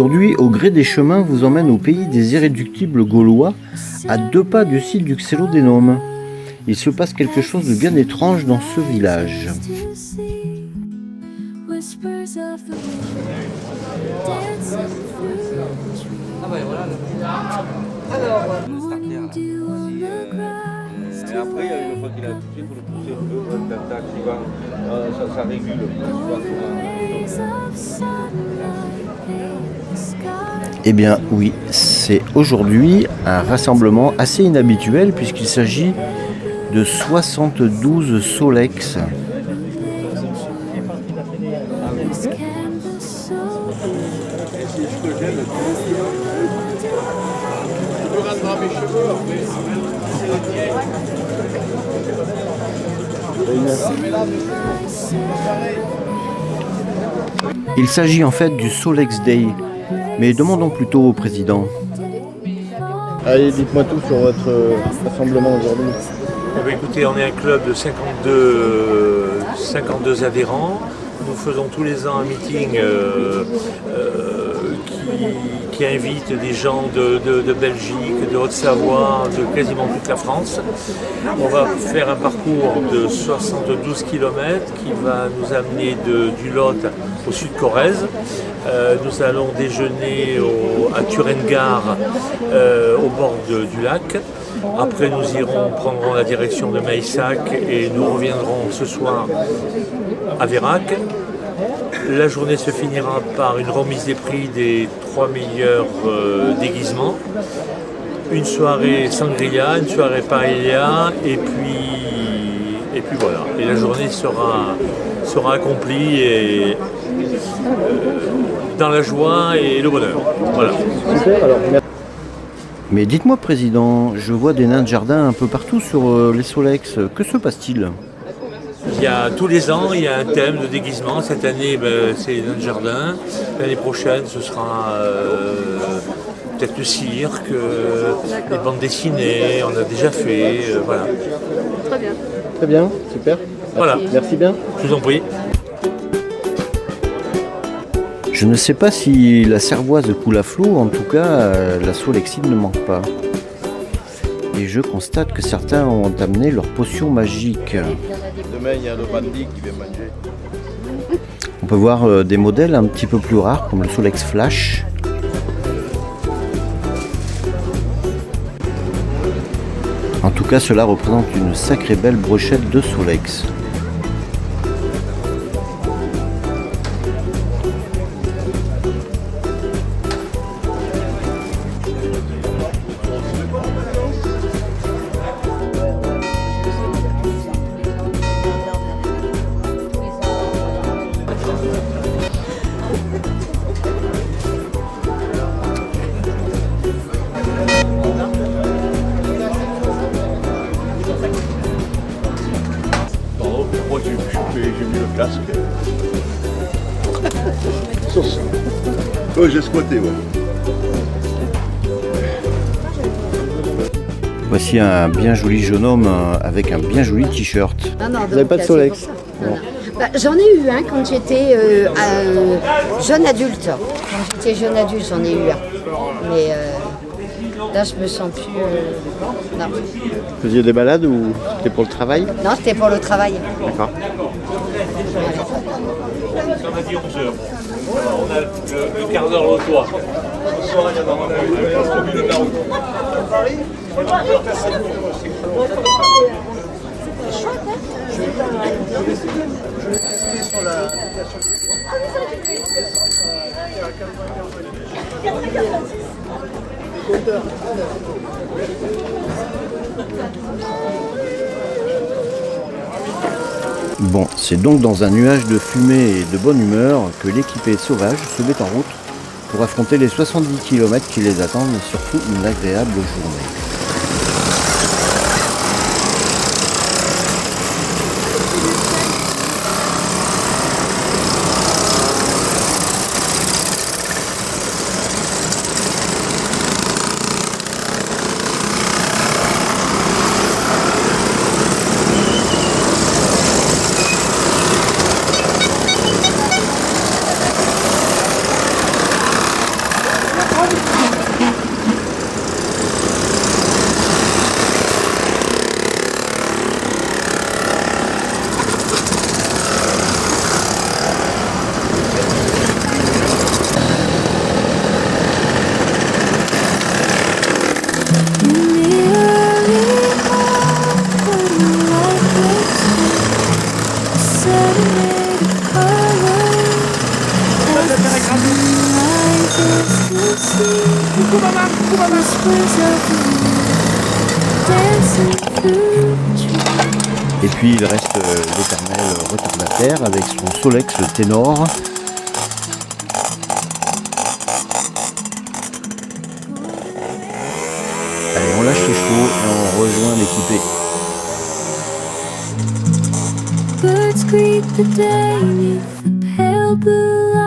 aujourd'hui, Au gré des chemins vous emmène au pays des irréductibles gaulois, à 2 pas du site du Xello des Nômes. Il se passe quelque chose de bien étrange dans ce village. Et après, une fois qu'il a touché, il faut le pousser un peu, tac, ça régule. Eh bien oui, c'est aujourd'hui un rassemblement assez inhabituel puisqu'il s'agit de 72 Solex. Il s'agit en fait du Solex Day, mais demandons plutôt au président. Allez, dites-moi tout sur votre rassemblement aujourd'hui. Eh bien, écoutez, on est un club de 52 adhérents. Nous faisons tous les ans un meeting qui invite des gens de Belgique, de Haute-Savoie, de quasiment toute la France. On va faire un parcours de 72 km qui va nous amener du Lot au sud Corrèze. Nous allons déjeuner à Turengar, au bord du lac. Après, nous prendrons la direction de Meissac et nous reviendrons ce soir à Vérac. La journée se finira par une remise des prix des 3 meilleurs déguisements. Une soirée sangria, une soirée paella et puis voilà. Et la journée sera accomplie et dans la joie et le bonheur. Voilà. Super, alors merci. Mais dites-moi président, je vois des nains de jardin un peu partout sur les Solex. Que se passe-t-il ? Tous les ans, il y a un thème de déguisement. Cette année, c'est les nains de jardin. L'année prochaine, ce sera peut-être le cirque, les bandes dessinées. On a déjà fait. Voilà. Très bien. Très bien, super. Voilà. Merci bien. Je vous en prie. Je ne sais pas si la cervoise coule à flot, en tout cas, la Solexine ne manque pas. Et je constate que certains ont amené leur potion magique. Demain, il y a le bandit qui vient manger. On peut voir des modèles un petit peu plus rares, comme le Solex Flash. En tout cas, cela représente une sacrée belle brochette de Solex. Moi, j'ai mis le casque. Sauce. Ouais, j'ai squatté, ouais. Voici un bien joli jeune homme avec un bien joli t-shirt. Non, Vous n'avez pas de Solex? J'en ai eu un quand j'étais jeune adulte. Quand j'étais jeune adulte, j'en ai eu un. Mais là, je me sens plus. Non. Vous faisiez des balades ou c'était pour le travail? Non, c'était pour le travail. D'accord. On a dit 11h. On a le quart d'heure lotois. Ce soir, il y en a une de la route. Bon, c'est donc dans un nuage de fumée et de bonne humeur que l'équipée sauvage se met en route pour affronter les 70 km qui les attendent et surtout une agréable journée. Et puis il reste l'éternel retardataire avec son Solex ténor. Allez, on lâche les chevaux et on rejoint l'équipée. Birds greet the day 'neath the pale blue light.